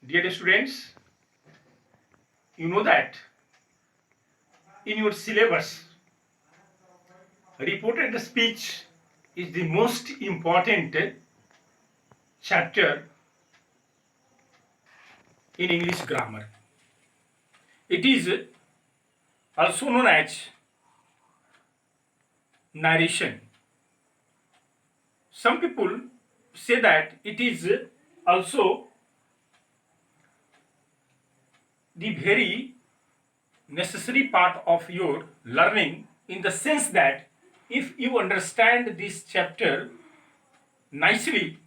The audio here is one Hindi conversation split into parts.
Dear students, you know that in your syllabus, reported speech is the most important chapter in English grammar. It is also known as narration. Some people say that it is also the very necessary part of your learning, in the sense that if you understand this chapter nicely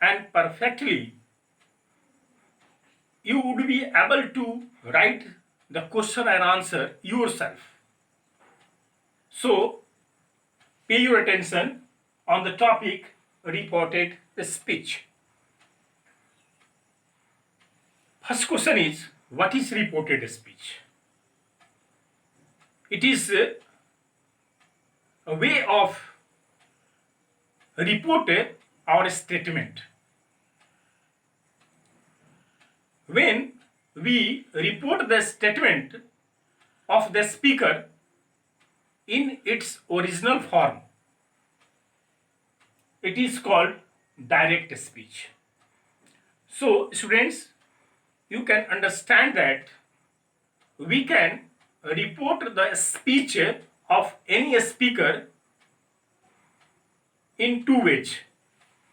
and perfectly, you would be able to write the question and answer yourself. So, pay your attention on the topic reported speech. First question is, what is reported speech? It is a way of report our statement. When we report the statement of the speaker in its original form, it is called direct speech. So, students, you can understand that we can report the speech of any speaker in two ways.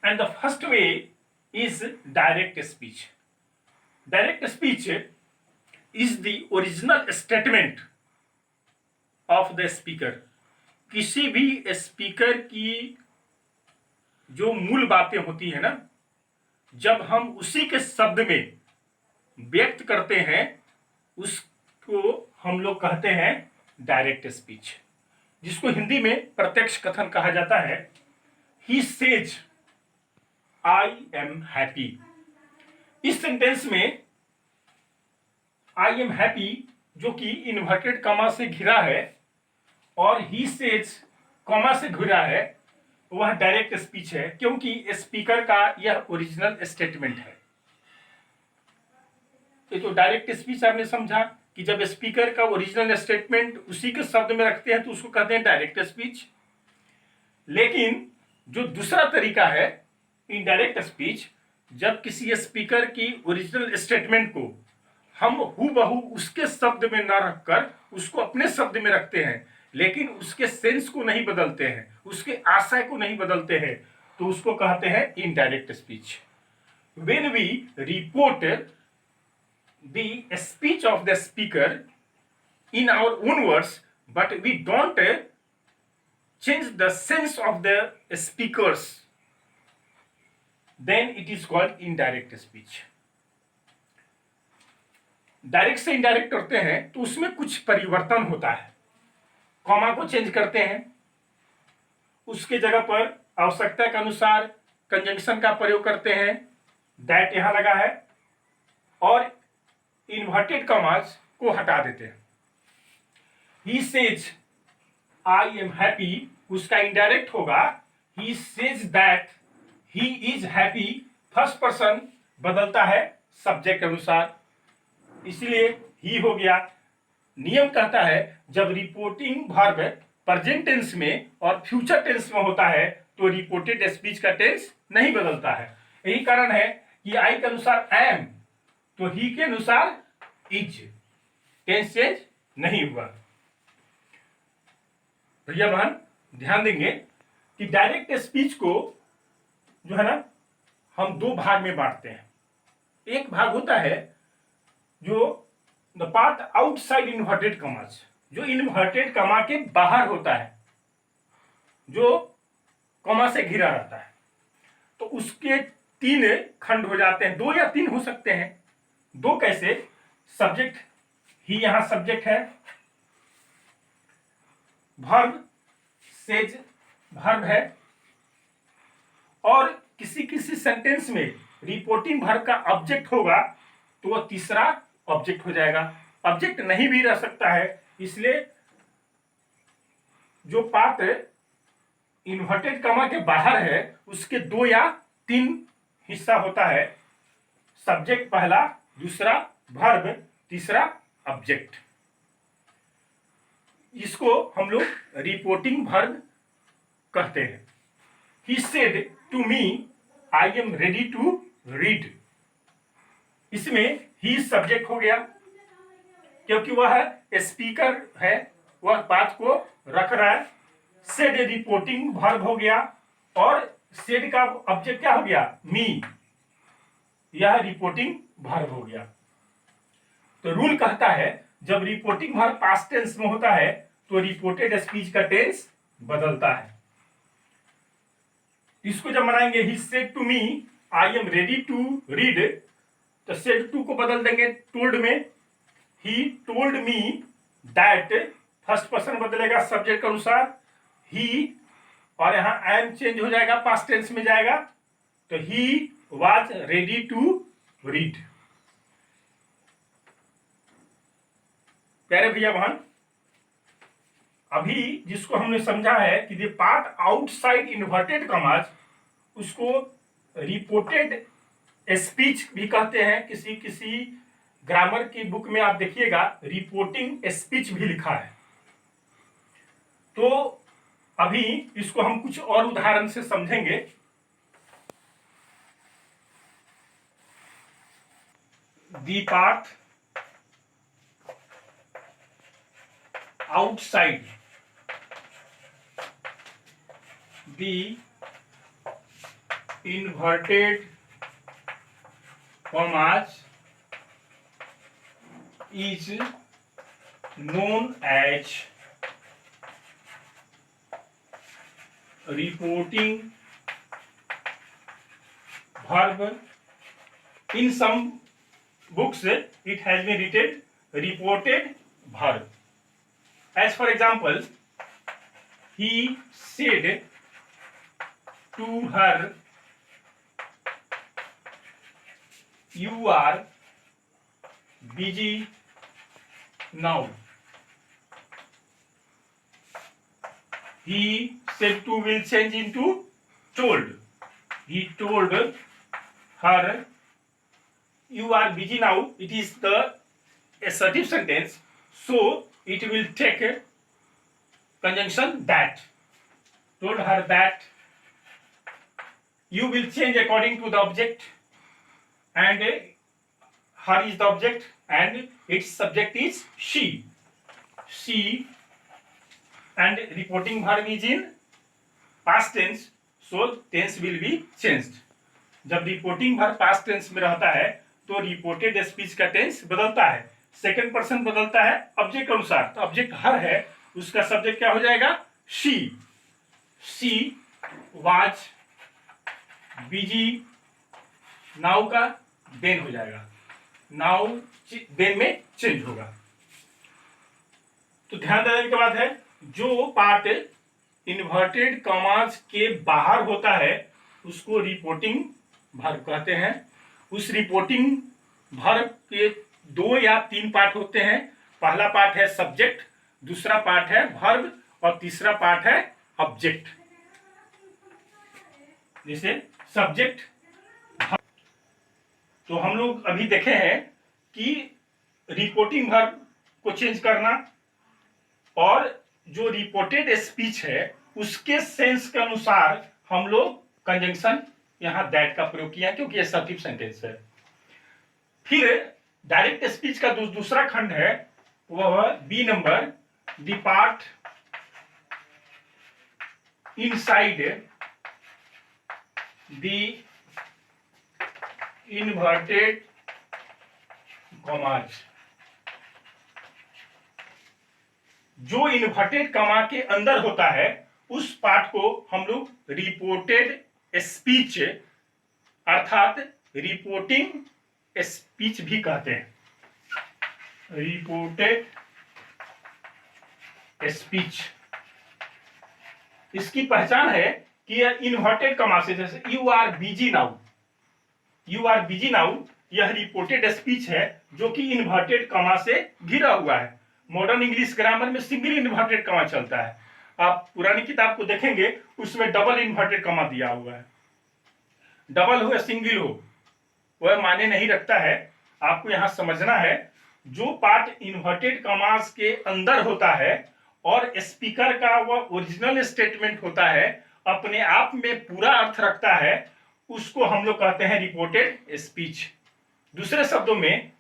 And the first way is direct speech. Direct speech is the original statement of the speaker. किसी भी स्पीकर की जो मूल बातें होती है ना, जब हम उसी के शब्द में व्यक्त करते हैं, उसको हम लोग कहते हैं डायरेक्ट स्पीच, जिसको हिंदी में प्रत्यक्ष कथन कहा जाता है. He says I am happy. इस सेंटेंस में आई एम हैप्पी, जो कि इन्वर्टेड कॉमा से घिरा है, और ही सेज कॉमा से घिरा है, वह डायरेक्ट स्पीच है, क्योंकि स्पीकर का यह ओरिजिनल स्टेटमेंट है. ये तो डायरेक्ट स्पीच आपने समझा कि जब स्पीकर का ओरिजिनल स्टेटमेंट उसी के शब्द में रखते हैं तो उसको कहते हैं डायरेक्ट स्पीच. लेकिन जो दूसरा तरीका है इनडायरेक्ट स्पीच, जब किसी स्पीकर की ओरिजिनल स्टेटमेंट को हम हूबहू उसके शब्द में ना रखकर उसको अपने शब्द में रखते हैं, लेकिन उसके सेंस को नहीं बदलते हैं, उसके आशय को नहीं बदलते हैं, तो उसको कहते हैं indirect speech. When we report the speech of the speaker in our own words, but we don't change the sense of the speakers, then it is called indirect speech. Direct से इनडायरेक्ट करते हैं तो उसमें कुछ परिवर्तन होता है. कॉमा को चेंज करते हैं, उसके जगह पर आवश्यकता के अनुसार कंजंक्शन का प्रयोग करते हैं, दैट यहां लगा है, और इन्वर्टेड कॉमास को हटा देते हैं. He says I am happy, उसका इनडायरेक्ट होगा he says that he is happy. First person बदलता है सब्जेक्ट अनुसार, इसलिए ही हो गया. नियम कहता है जब रिपोर्टिंग वर्ब प्रेजेंट टेंस में और फ्यूचर टेंस में होता है तो रिपोर्टेड स्पीच का टेंस नहीं बदलता है. यही कारण है कि आई के अनुसार एम, तो ही के अनुसार इज, टेंस चेंज नहीं हुआ. भैया बहन ध्यान देंगे कि डायरेक्ट स्पीच को जो है ना, हम दो भाग में बांटते हैं. एक भाग होता है जो the part outside inverted commas, जो इन्वर्टेड कॉमा के बाहर होता है, जो कॉमा से घिरा रहता है. तो उसके तीन खंड हो जाते हैं, दो या तीन हो सकते हैं. दो कैसे? सब्जेक्ट, ही यहां सब्जेक्ट है, वर्ब सेज वर्ब है, और किसी किसी सेंटेंस में रिपोर्टिंग वर्ब का ऑब्जेक्ट होगा तो वह तीसरा ऑब्जेक्ट हो जाएगा. ऑब्जेक्ट नहीं भी रह सकता है, इसलिए जो पार्ट इन्वर्टेड कॉमा के बाहर है उसके दो या तीन हिस्सा होता है. सब्जेक्ट पहला, दूसरा वर्ब, तीसरा ऑब्जेक्ट। इसको हम लोग रिपोर्टिंग वर्ब कहते हैं। He said to me, I am ready to read। इसमें ही सब्जेक्ट हो गया क्योंकि वह स्पीकर है, वह बात को रख रहा है। सेड रिपोर्टिंग वर्ब हो गया और सेड का ऑब्जेक्ट क्या हो गया, मी, यह रिपोर्टिंग वर्ब हो गया। तो रूल कहता है जब रिपोर्टिंग वर्ब पास्ट टेंस में होता है तो रिपोर्टेड स्पीच का टेंस बदलता है। इसको जब बनाएंगे he said to me I am ready to read, तो सेड टू को बदल देंगे टोल्ड में। He told me that, first person बदलेगा सब्जेक्ट के अनुसार, ही, और यहाँ आई एम चेंज हो जाएगा, पास्ट टेंस में जाएगा, तो he was ready to read. प्यारे भैया बहन, अभी जिसको हमने समझा है कि the part outside inverted commas, उसको रिपोर्टेड स्पीच भी कहते हैं। किसी किसी ग्रामर की बुक में आप देखिएगा रिपोर्टिंग स्पीच भी लिखा है। तो अभी इसको हम कुछ और उदाहरण से समझेंगे। The part outside the inverted commas is known as reporting verb. In some books it has been written reported verb. As for example, he said to her, you are busy now. He said to will change into told. He told her, you are busy now. It is the assertive sentence, so it will take a conjunction that. Told her that. You will change according to the object, and her is the object and its subject is she. She, and reporting verb is in past tense, so tense will be changed. जब रिपोर्टिंग वर्ब पास्ट टेंस में रहता है तो रिपोर्टेड स्पीच का टेंस बदलता है, सेकंड पर्सन बदलता है ऑब्जेक्ट के अनुसार। तो ऑब्जेक्ट हर है, उसका सब्जेक्ट क्या हो जाएगा, she. She was busy, now का देन हो जाएगा, नाउ देन में चेंज होगा। तो ध्यान देने के बाद है जो पार्ट इन्वर्टेड कॉमास के बाहर होता है उसको रिपोर्टिंग वर्ब कहते हैं। उस रिपोर्टिंग वर्ब के 2 या 3 पार्ट होते हैं। पहला पार्ट है सब्जेक्ट, दूसरा पार्ट है वर्ब और तीसरा पार्ट है ऑब्जेक्ट। जैसे सब्जेक्ट, तो हम लोग अभी देखे हैं कि रिपोर्टिंग वर्ब को चेंज करना और जो रिपोर्टेड स्पीच है उसके सेंस के अनुसार हम लोग कंजंक्शन यहां दैट का प्रयोग किया क्योंकि ये सर्टिव सेंटेंस है। फिर डायरेक्ट स्पीच का दूसरा खंड है, वह B number, the part inside the inverted commas. जो इन्वर्टेड कॉमा के अंदर होता है उस पार्ट को हम लोग रिपोर्टेड स्पीच अर्थात रिपोर्टिंग स्पीच भी कहते हैं। रिपोर्टेड स्पीच, इसकी पहचान है कि यह इन्वर्टेड कॉमा से, जैसे you are busy now, you are busy now, यह रिपोर्टेड स्पीच है जो कि इन्वर्टेड कॉमा से घिरा हुआ है। मॉडर्न इंग्लिश ग्रामर में सिंगल इन्वर्टेड कॉमा चलता है। आप पुरानी किताब को देखेंगे उसमें डबल इन्वर्टेड कॉमा दिया हुआ है। डबल हो या सिंगल हो वह मायने नहीं रखता है। आपको यहाँ समझना है, जो पार्ट इन्वर्टेड कॉमास के अंदर होता है और स्पीकर का वह ओरिजिनल स्टेटमेंट होता है, अपने आप में पूरा अर्थ रखता है, उसको हम लोग कहते हैं रिपोर्टेड स्पीच। दूसरे शब्दों में,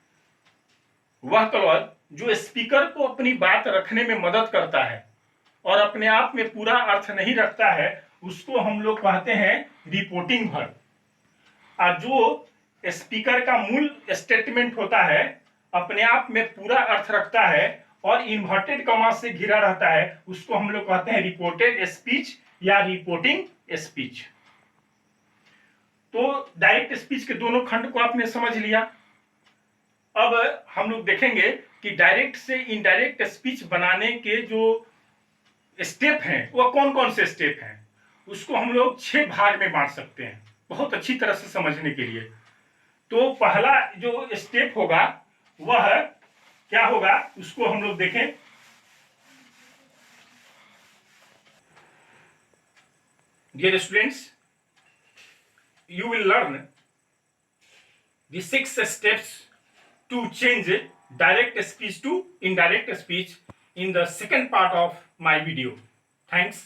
वह कलर जो स्पीकर को अपनी बात रखने में मदद करता है और अपने आप में पूरा अर्थ नहीं रखता है, उसको हम लोग कहते हैं रिपोर्टिंग वर्ब। और जो स्पीकर का मूल स्टेटमेंट होता है, अपने आप में पूरा अर्थ रखता है और इन्वर्टेड कॉमा से घिरा रहता है, उसको हम लोग कहते हैं रिपोर्टेड स्पीच या रिपोर्टिंग स्पीच। तो डायरेक्ट स्पीच के दोनों खंड को आपने समझ लिया। अब हम लोग देखेंगे कि डायरेक्ट से इनडायरेक्ट स्पीच बनाने के जो स्टेप हैं वह कौन कौन से स्टेप हैं। उसको हम लोग 6 भाग में बांट सकते हैं बहुत अच्छी तरह से समझने के लिए। तो पहला जो स्टेप होगा वह क्या होगा, उसको हम लोग देखें। Dear students, you will learn the 6 steps to change direct speech to indirect speech in the second part of my video. Thanks.